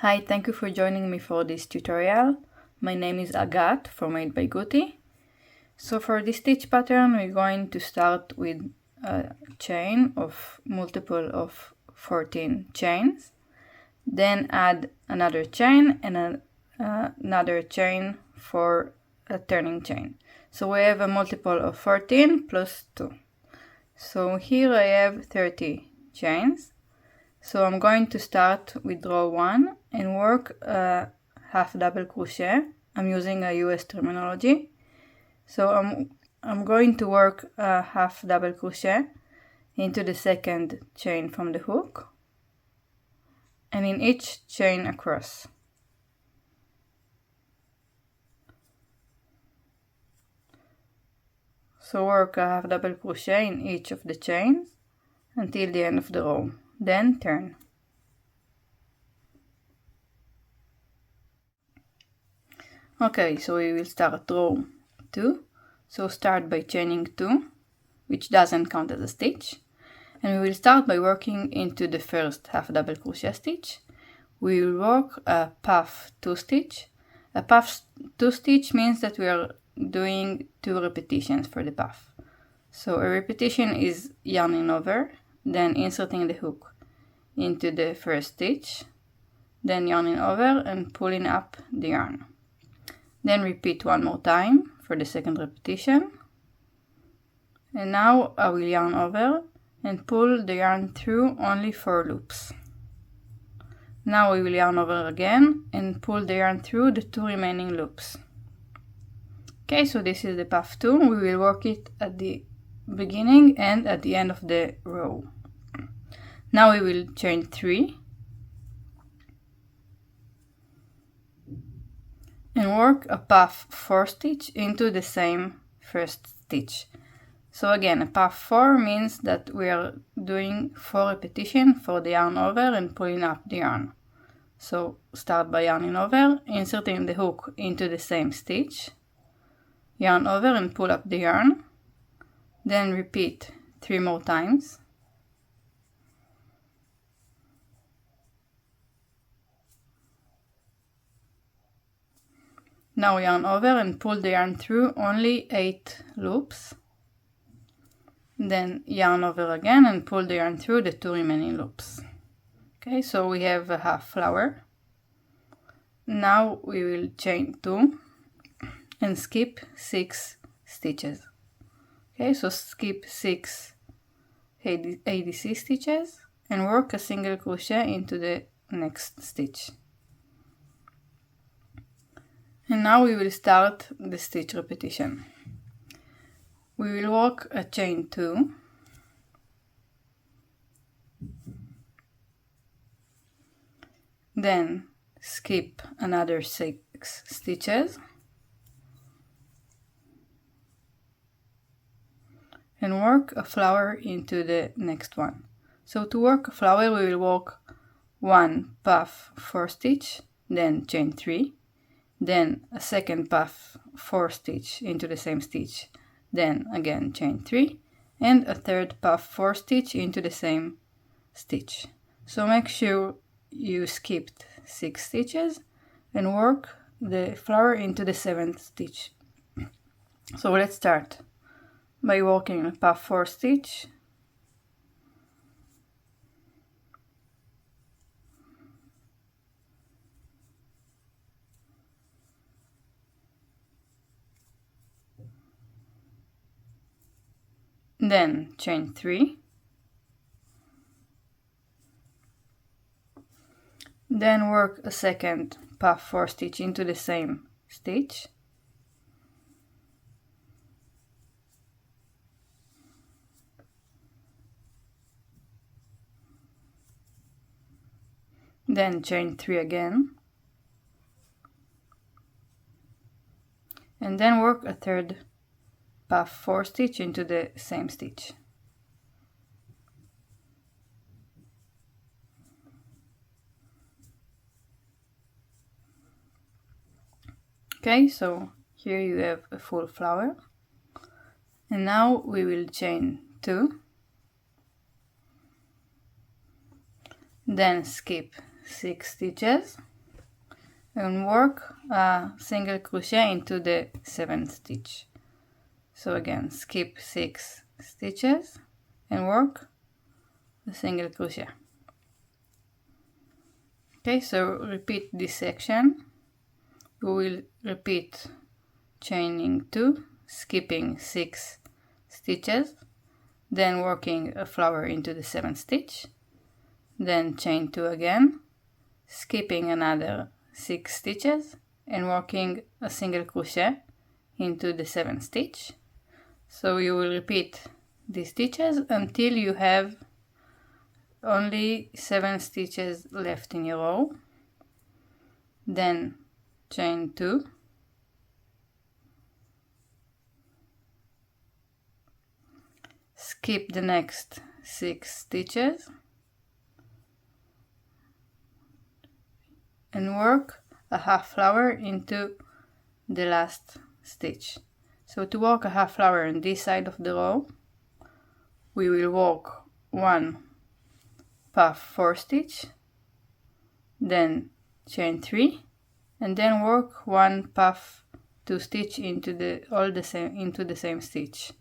Hi, thank you for joining me for this tutorial. My name is Agat from Made by Guti. So for this stitch pattern, we're going to start with a chain of multiple of 14 chains, then add another chain and another chain for a turning chain. So we have a multiple of 14 plus 2. So here I have 30 chains. So I'm going to start with row 1 and work a half double crochet. I'm using a US terminology. So I'm going to work a half double crochet into the second chain from the hook and in each chain across. So work a half double crochet in each of the chains until the end of the row, then turn. Okay, so we will start row 2. So start by chaining 2, which doesn't count as a stitch. And we will start by working into the first half double crochet stitch. We will work a puff 2 stitch. A puff 2 stitch means that we are doing 2 repetitions for the puff. So a repetition is yarning over, then inserting the hook into the first stitch, then yarning over and pulling up the yarn. Then repeat one more time for the second repetition. And now I will yarn over and pull the yarn through only 4 loops. Now we will yarn over again and pull the yarn through the 2 remaining loops. Okay, so this is the puff 2. We will work it at the beginning and at the end of the row. Now we will chain 3 and work a puff 4 stitch into the same first stitch. So again, a puff 4 means that we are doing 4 repetitions for the yarn over and pulling up the yarn. So start by yarning over, inserting the hook into the same stitch, yarn over and pull up the yarn, then repeat 3 more times. Now yarn over and pull the yarn through only 8 loops. Then yarn over again and pull the yarn through the 2 remaining loops. Okay, so we have a half flower. Now we will chain 2 and skip 6 stitches. Okay, so skip 6 ADC stitches and work a single crochet into the next stitch. And now we will start the stitch repetition. We will work a chain 2, then skip another 6 stitches and work a flower into the next one. So to work a flower we will work 1 puff 4 stitch, then chain 3, then a second puff 4 stitch into the same stitch, then again chain 3, and a third puff 4 stitch into the same stitch. So make sure you skipped 6 stitches and work the flower into the 7th stitch. So let's start by working a puff 4 stitch, then chain 3, then work a second puff 4 stitch into the same stitch, then chain 3 again, and then work a third puff 4 stitch into the same stitch. Okay, so here you have a full flower. And now we will chain 2, then skip 6 stitches, and work a single crochet into the 7th stitch. So again, skip 6 stitches and work a single crochet. Okay, so repeat this section. We will repeat chaining 2, skipping 6 stitches, then working a flower into the 7th stitch, then chain 2 again, skipping another 6 stitches and working a single crochet into the 7th stitch. So you will repeat these stitches until you have only 7 stitches left in your row. Then chain 2, skip the next 6 stitches and work a half flower into the last stitch. So to work a half flower on this side of the row, we will work 1 puff 4 stitch, then chain 3, and then work 1 puff 2 stitch into the same stitch.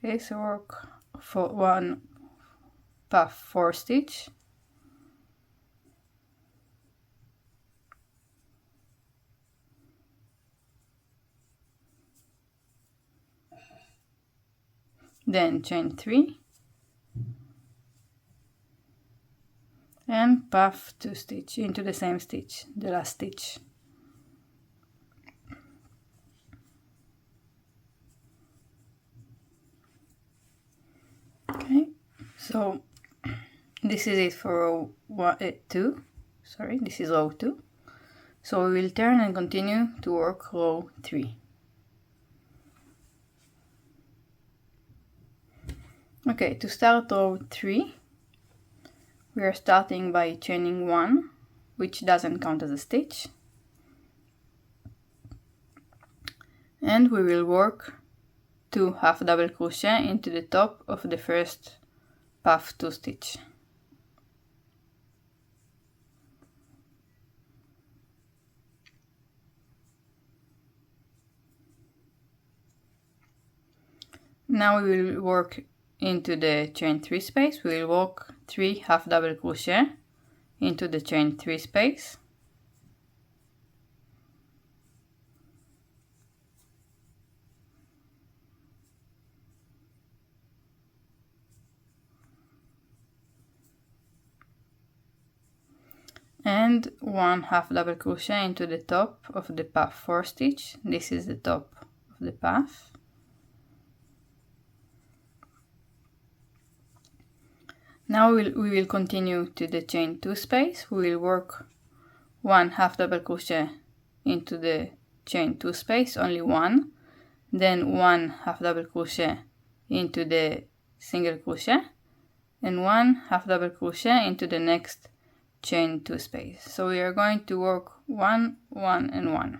Okay, so work for 1 puff 4 stitch, then chain 3 and puff 2 stitch into the same stitch, the last stitch. Okay, so this is it for row 2. Sorry, this is row 2. So we will turn and continue to work row 3. Okay, to start row 3, we are starting by chaining 1, which doesn't count as a stitch. And we will work 2 half double crochet into the top of the first puff 2 stitch. Now we will work into the chain 3 space. We will work 3 half double crochet into the chain 3 space. And 1 half double crochet into the top of the puff 4 stitch. This is the top of the puff. Now we will continue to the chain 2 space. We will work 1 half double crochet into the chain 2 space, only 1, then 1 half double crochet into the single crochet, and 1 half double crochet into the next chain 2 space. So we are going to work 1, 1, and 1.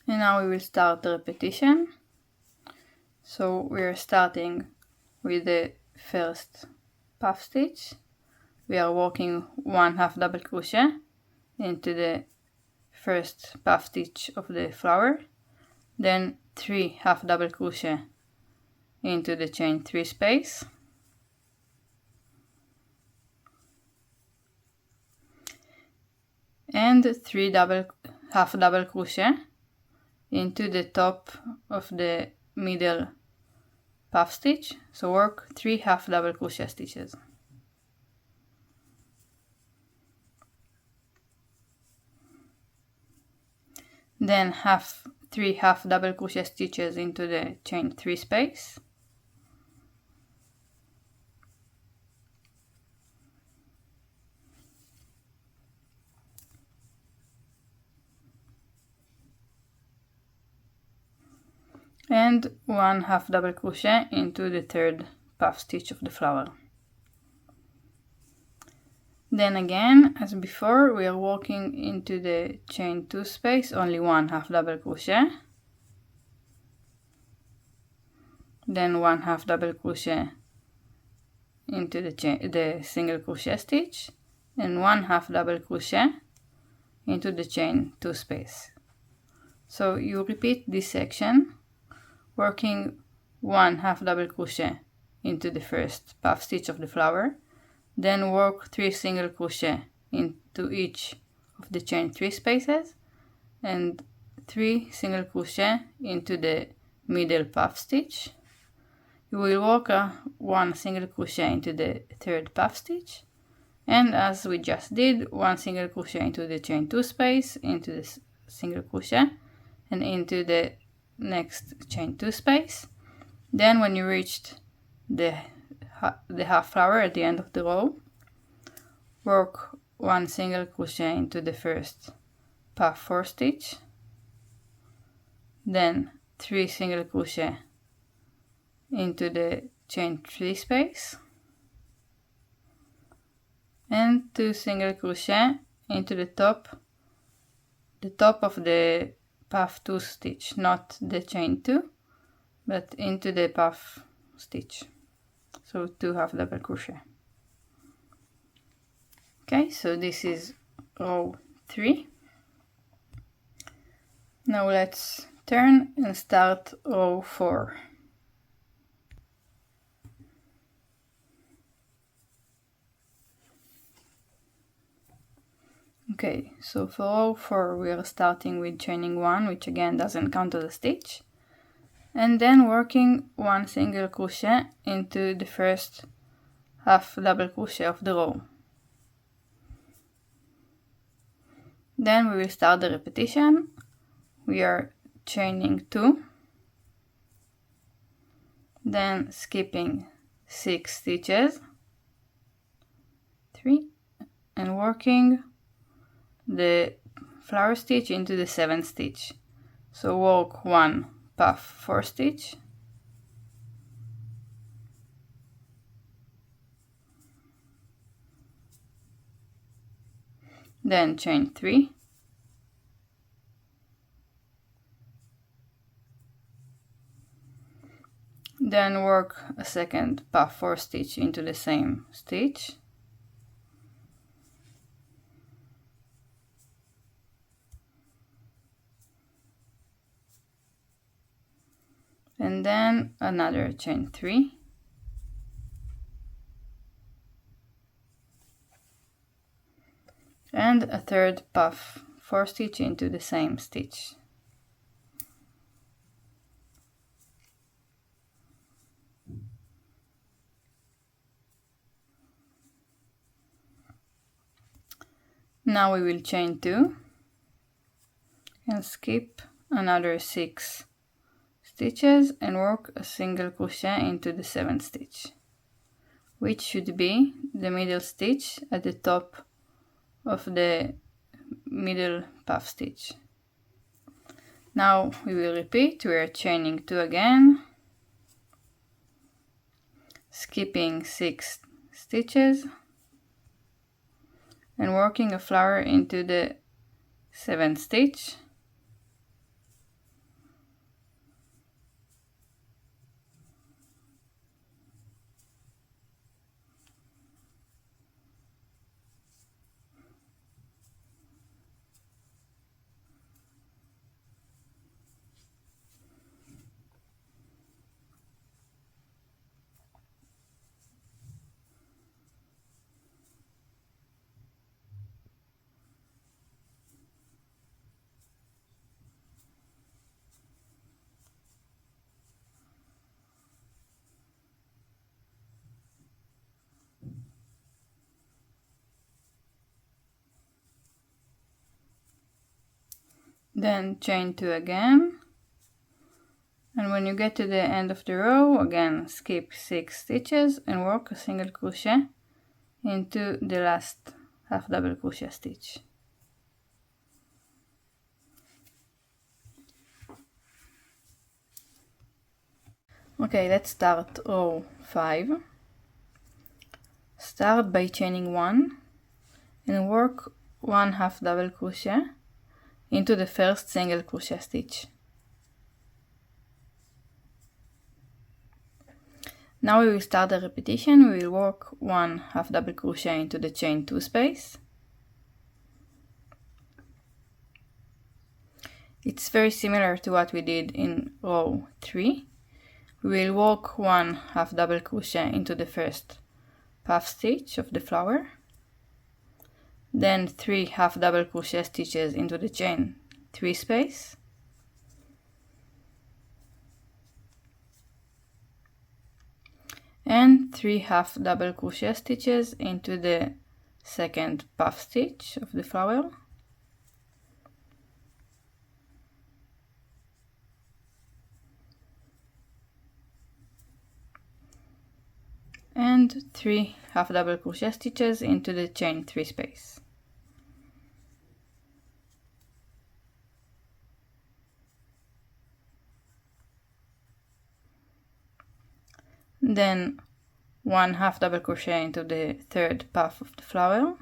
And now we will start the repetition. So we are starting with the first puff stitch. We are working 1 half double crochet into the first puff stitch of the flower, then 3 half double crochet into the chain 3 space, and 3 half double crochet into the top of the middle puff stitch. So work 3 half double crochet stitches. Then 3 half double crochet stitches into the chain 3 space, and 1 half double crochet into the third puff stitch of the flower. Then again, as before, we are working into the chain 2 space, only 1 half double crochet, then 1 half double crochet into the single crochet stitch, and 1 half double crochet into the chain 2 space. So you repeat this section, working 1 half double crochet into the first puff stitch of the flower, then work 3 single crochet into each of the chain 3 spaces, and 3 single crochet into the middle puff stitch. You will work 1 single crochet into the third puff stitch, and as we just did, 1 single crochet into the chain 2 space, into the single crochet, and into the next chain 2 space. Then when you reached the half flower at the end of the row, work 1 single crochet into the first puff 4 stitch, then 3 single crochet into the chain 3 space, and 2 single crochet into the top of the puff 2 stitch, not the chain 2, but into the puff stitch. So 2 half double crochet. Okay, so this is row 3. Now let's turn and start row 4. Okay, so for row 4 we are starting with chaining 1, which again doesn't count as a stitch, and then working 1 single crochet into the first half double crochet of the row. Then we will start the repetition. We are chaining 2, then skipping 6 stitches, 3, and working the flower stitch into the 7th stitch. So work 1 puff 4 stitch, then chain 3, then work a second puff 4 stitch into the same stitch, and then another chain 3, and a third puff 4 stitch into the same stitch. Now we will chain 2 and skip another 6 stitches and work a single crochet into the 7th stitch, which should be the middle stitch at the top of the middle puff stitch. Now we will repeat. We are chaining 2 again, skipping 6 stitches, and working a flower into the 7th stitch, then chain 2 again, and when you get to the end of the row, again skip 6 stitches and work a single crochet into the last half double crochet stitch. Okay, let's start row 5. Start by chaining 1 and work 1 half double crochet into the first single crochet stitch. Now we will start the repetition. We will work 1 half double crochet into the chain 2 space. It's very similar to what we did in row 3. We will work 1 half double crochet into the first puff stitch of the flower, then 3 half double crochet stitches into the chain 3 space, and 3 half double crochet stitches into the second puff stitch of the flower, and 3 half double crochet stitches into the chain 3 space. Then 1 half double crochet into the third puff of the flower,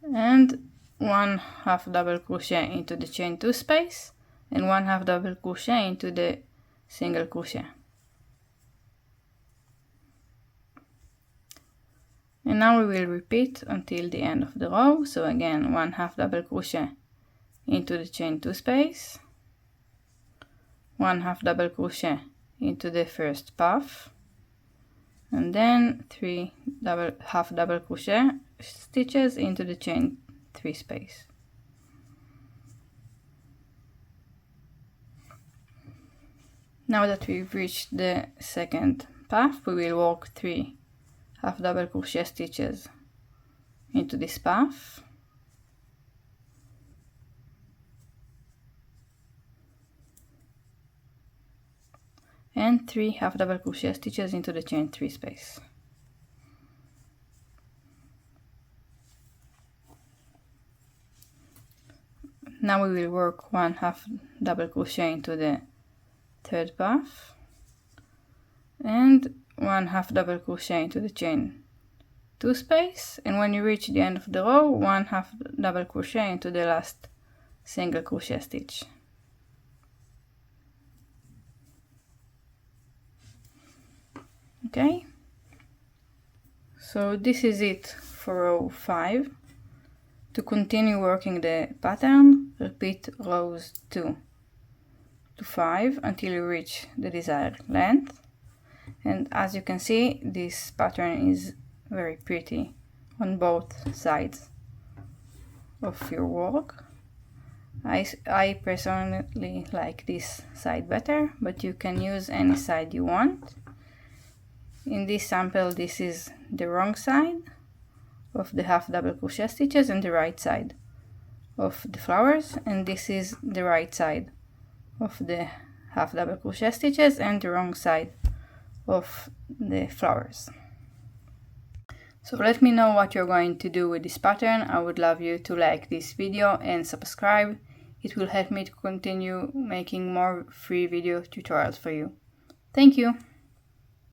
and 1 half double crochet into the chain 2 space, and 1 half double crochet into the single crochet. And now we will repeat until the end of the row. So again, 1 half double crochet into the chain 2 space, 1 half double crochet into the first puff, and then 3 half double crochet stitches into the chain 3 space. Now that we've reached the second puff, we will work 3 half double crochet stitches into this puff, and 3 half double crochet stitches into the chain 3 space. Now we will work 1 half double crochet into the third puff, and 1 half double crochet into the chain 2 space, and when you reach the end of the row, 1 half double crochet into the last single crochet stitch. Okay, so this is it for row 5. To continue working the pattern, repeat rows 2 to 5 until you reach the desired length. And as you can see, this pattern is very pretty on both sides of your work. I personally like this side better, but you can use any side you want. In this sample, this is the wrong side of the half double crochet stitches and the right side of the flowers, and this is the right side of the half double crochet stitches and the wrong side of the flowers. So let me know what you're going to do with this pattern. I would love you to like this video and subscribe. It will help me to continue making more free video tutorials for you. Thank you!